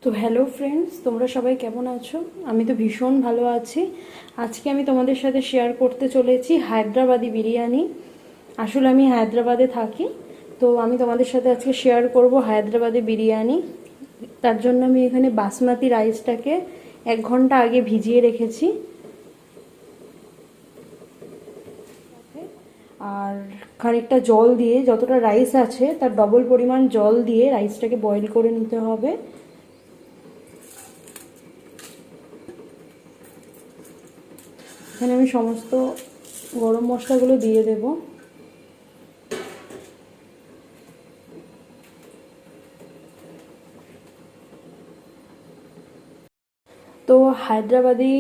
তো hello friends, তোমরা সবাই কেমন আছো? আমি তো ভীষণ ভালো আছি। আজকে আমি তোমাদের সাথে শেয়ার করতে চলেছি হায়দ্রাবাদি বিরিয়ানি। আসলে আমি হায়দ্রাবাদে থাকি, তো আমি তোমাদের সাথে আজকে শেয়ার করব হায়দ্রাবাদি বিরিয়ানি। তার জন্য আমি এখানে বাসমতি রাইসটাকে 1 ঘন্টা আগে ভিজিয়ে রেখেছি, আর খানিকটা জল দিয়ে, যতটা রাইস আছে তার ডবল পরিমাণ জল দিয়ে রাইসটাকে বয়েল করে নিতে হবে। এখানে আমি সমস্ত গরম মশলাগুলো দিয়ে দেব। তো হায়দ্রাবাদি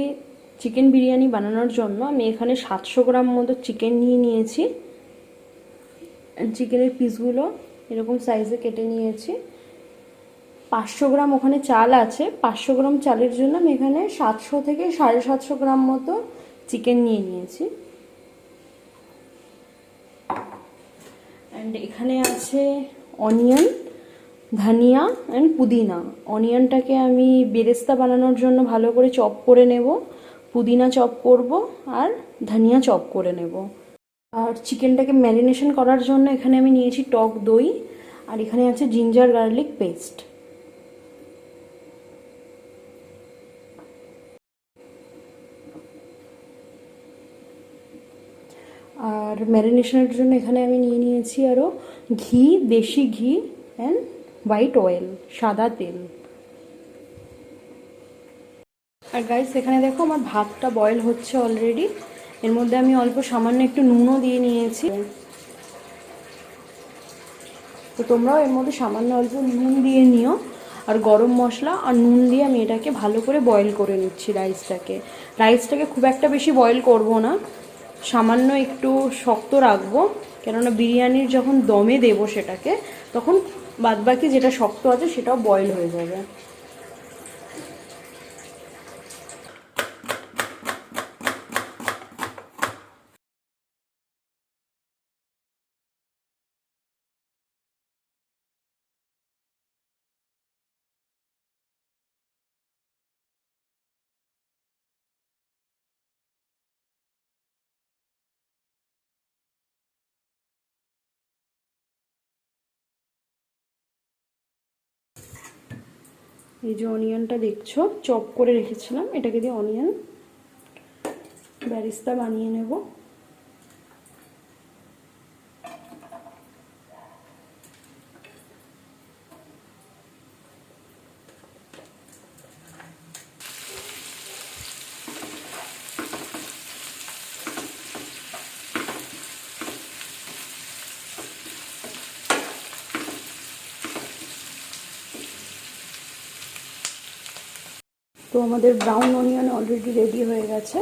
চিকেন বিরিয়ানি বানানোর জন্য আমি এখানে 700 গ্রাম মতো চিকেন নিয়ে নিয়েছি। চিকেনের পিসগুলো এরকম সাইজে কেটে নিয়েছি। 500 গ্রাম ওখানে চাল আছে। 500 গ্রাম চালের জন্য আমি এখানে 700 থেকে 750 গ্রাম মতো চিকেন নিয়ে নিয়েছি। অ্যান্ড এখানে আছে অনিয়ন, ধনিয়া অ্যান্ড পুদিনা। অনিয়নটাকে আমি বেরেস্তা বানানোর জন্য ভালো করে চপ করে নেব, পুদিনা চপ করব, আর ধনিয়া চপ করে নেব। আর চিকেনটাকে ম্যারিনেশন করার জন্য এখানে আমি নিয়েছি টক দই, আর এখানে আছে জিঞ্জার গার্লিক পেস্ট। আর ম্যারিনেশনের জন্য এখানে আমি নিয়ে নিয়েছি আরও ঘি, দেশি ঘি অ্যান্ড হোয়াইট অয়েল, সাদা তেল। আর গাইস, এখানে দেখো আমার ভাতটা বয়েল হচ্ছে অলরেডি। এর মধ্যে আমি অল্প সামান্য একটু নুনও দিয়ে নিয়েছি। তো তোমরাও এর মধ্যে সামান্য অল্প নুন দিয়ে নিও। আর গরম মশলা আর নুন দিয়ে আমি এটাকে ভালো করে বয়েল করে নিচ্ছি রাইসটাকে খুব একটা বেশি বয়েল করব না, সামান্য একটু শক্ত রাখবো, কেননা বিরিয়ানির যখন দমে দেবো সেটাকে, তখন বাদবাকি যেটা শক্ত আছে সেটাও বয়েল হয়ে যাবে। এই যে অনিয়নটা দেখছো চপ করে রেখেছিলাম, এটাকে দিয়ে অনিয়ন বেরেস্তা বানিয়ে নেব। তো আমাদের ব্রাউন অনিয়ন অলরেডি রেডি হয়ে গেছে।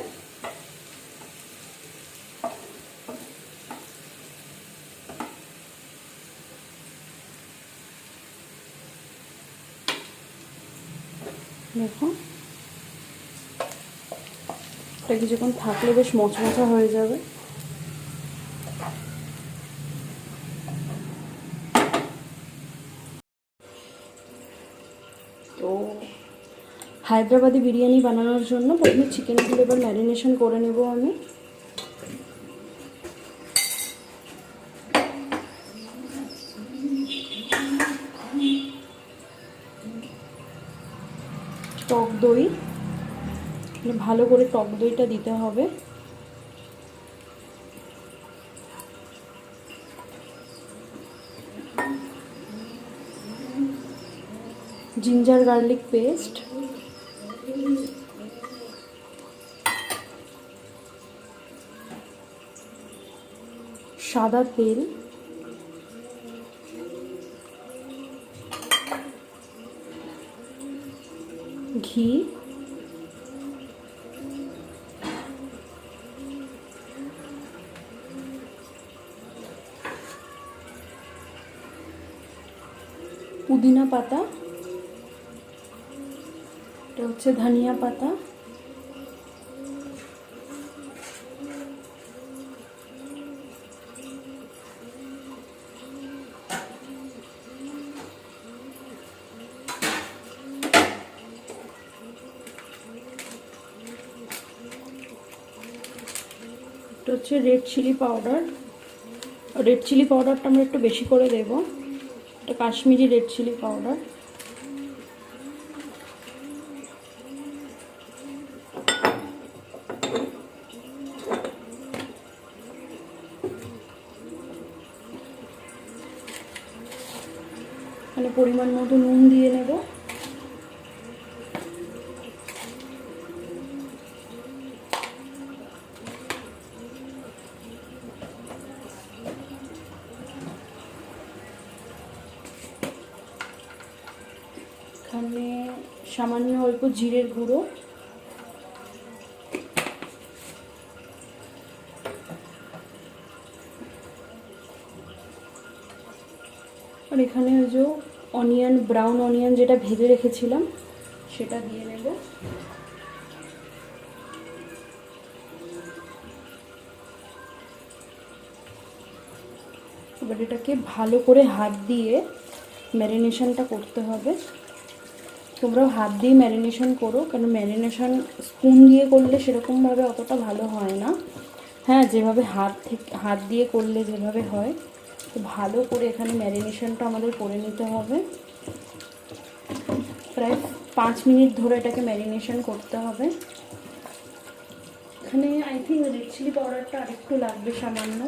দেখো, এটা কিছুক্ষণ থাকলে বেশ মচমচা হয়ে যাবে। তো হায়দ্রাবাদি বিরিয়ানি বানানোর জন্য প্রথমে চিকেনগুলো এবার ম্যারিনেশন করে নেব আমি। টক দই, ভালো করে টক দইটা দিতে হবে। জিঞ্জার গার্লিক পেস্ট, সাদা তেল, ঘি, পুদিনা পাতা, এটা হচ্ছে ধনিয়া পাতা, এটা হচ্ছে red chilli powder. Red chilli পাউডারটা আমরা একটু বেশি করে দেব, এটা কাশ্মীরি রেড চিলি পাউডার। এখানে পরিমাণ মতো নুন দিয়ে নেব। এখানে সামান্য অল্প জিরের গুঁড়ো, আর এখানে ওই যে অনিয়ন, ব্রাউন অনিয়ন যেটা ভেজে রেখেছিলাম সেটা দিয়ে নেব। এবার এটাকে ভালো করে হাত দিয়ে ম্যারিনেশনটা করতে হবে। তোমরাও হাত দিয়ে ম্যারিনেশন করো, কারণ ম্যারিনেশন স্পুন দিয়ে করলে সেরকমভাবে অতটা ভালো হয় না। হ্যাঁ, যেভাবে হাত দিয়ে করলে যেভাবে হয়, তো ভালো করে এখানে ম্যারিনেশনটা আমাদের করে নিতে হবে। প্রায় 5 মিনিট ধরে এটাকে ম্যারিনেশন করতে হবে। এখানে আই থিঙ্ক রেড চিলি পাউডারটা আরেকটু লাগবে সামান্য।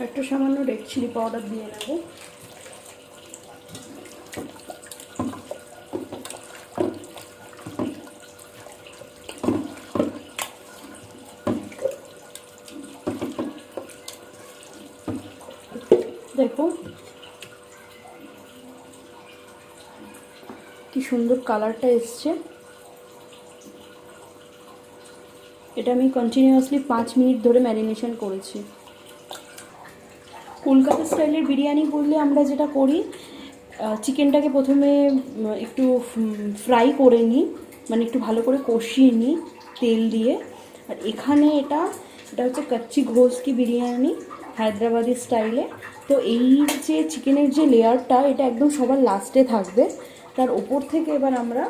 একটু সামান্য রেড চিলি পাউডার দিয়ে নেব। দেখো কি সুন্দর কালারটা এসছে। এটা আমি কন্টিনিউয়াসলি 5 মিনিট ধরে ম্যারিনেশন করেছি। কলকাতা স্টাইলের বিরিয়ানি করলে আমরা যেটা করি, চিকেনটাকে প্রথমে একটু ফ্রাই করে নিই, মানে একটু ভালো করে কষিয়ে নিই তেল দিয়ে। আর এখানে এটা হচ্ছে কাচ্চি ঘোষ কি বিরিয়ানি, হায়দ্রাবাদি স্টাইলে। তো এই যে চিকেনের যে লেয়ারটা, এটা একদম সবার লাস্টে থাকবে। তার ওপর থেকে এবার আমরা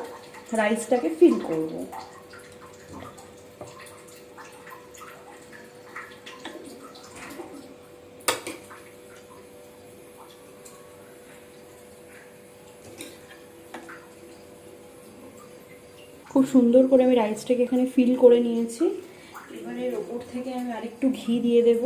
রাইসটাকে ফিল করব। খুব সুন্দর করে আমি রাইসটাকে এখানে ফিল করে নিয়েছি। এবারে এর ওপর থেকে আমি আরেকটু ঘি দিয়ে দেব।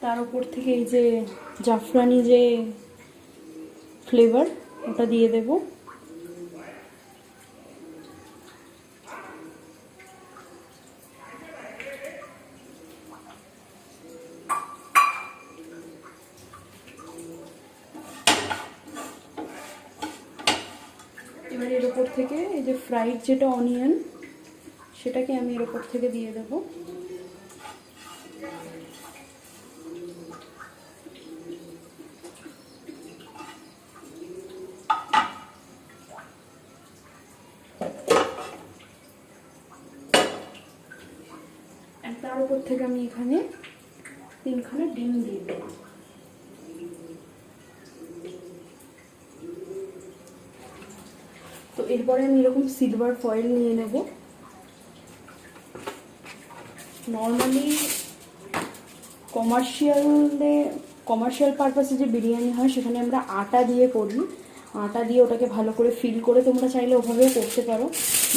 তার উপর থেকে এই যে জাফরানি যে ফ্লেভার, ওটা দিয়ে দেব। এবার এর ওপর থেকে এই যে ফ্রাইড যেটা অনিয়ন, সেটাকে আমি এর ওপর থেকে দিয়ে দেব। তার উপর থেকে আমি এখানে 3খানা ডিম দিয়ে দেব। তো এরপরে আমি এরকম সিলভার ফয়েল নিয়ে নেব। নর্মালি কমার্শিয়াল পারপাসে যে বিরিয়ানি হয়, সেখানে আমরা আটা দিয়ে করি। আটা দিয়ে ওটাকে ভালো করে ফিল করে তোমরা চাইলে ওভাবেও করতে পারো,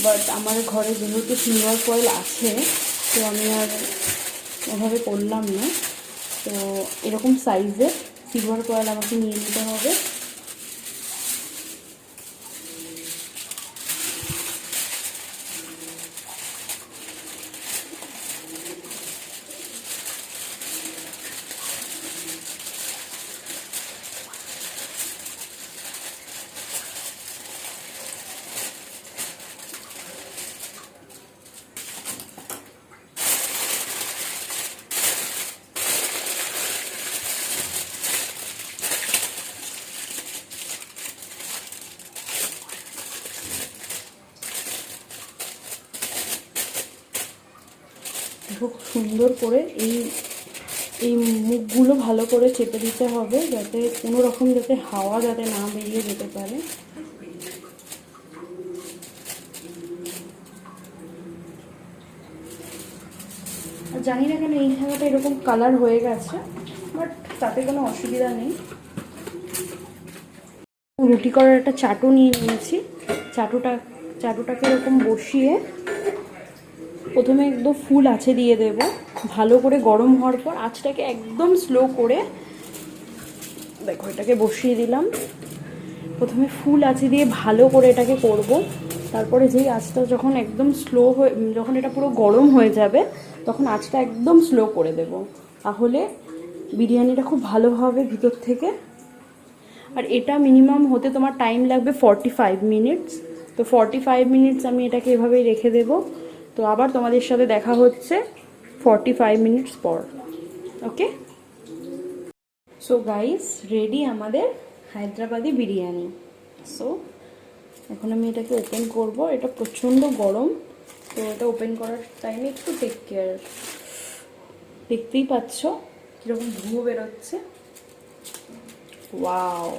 বাট আমার ঘরে যেহেতু সিলভার ফয়েল আছে, তো আমি আর ওভাবে করলাম না। তো এরকম সাইজের সিলভার ফয়েল আমাকে নিয়ে নিতে হবে। খুব সুন্দর করে এই এই মুখগুলো ভালো করে চেপে দিতে হবে, যাতে কোনো রকম যাতে হাওয়া যাতে না বেরিয়ে যেতে পারে। আর জানি না কেন এই জায়গাটা এরকম কালার হয়ে গেছে, বাট তাতে কোনো অসুবিধা নেই। রুটি করার একটা চাটু নিয়ে নিয়েছি। চাটুটাকে এরকম বসিয়ে প্রথমে একদম ফুল আঁচে দিয়ে দেব। ভালো করে গরম হওয়ার পর আঁচটাকে একদম স্লো করে, দেখো এটাকে বসিয়ে দিলাম। প্রথমে ফুল আঁচে দিয়ে ভালো করে এটাকে করব। তারপরে যেই আঁচটা যখন একদম স্লো হয়ে, যখন এটা পুরো গরম হয়ে যাবে, তখন আঁচটা একদম স্লো করে দেব। তাহলে বিরিয়ানিটা খুব ভালো হবে ভিতর থেকে। আর এটা মিনিমাম হতে তোমার টাইম লাগবে 45 মিনিটস। তো 45 মিনিটস আমি এটাকে এভাবেই রেখে দেব। তো আবার তোমাদের সাথে দেখা হচ্ছে 45 মিনিটস পর। ওকে, সো গাইস, রেডি আমাদের হায়দ্রাবাদি বিরিয়ানি। সো এখন আমি এটাকে ওপেন করব। এটা প্রচণ্ড গরম, তো এটা ওপেন করার টাইমে একটু টেক কেয়ার। দেখতেই পাচ্ছ কীরকম ধুয়ো বেরোচ্ছে। ওয়াও,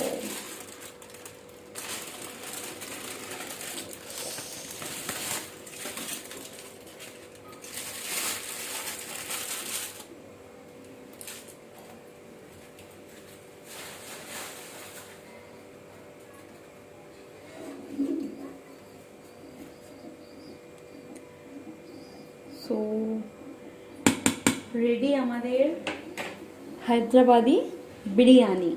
সো রেডি আমাদের হায়দ্রাবাদি বিরিয়ানি।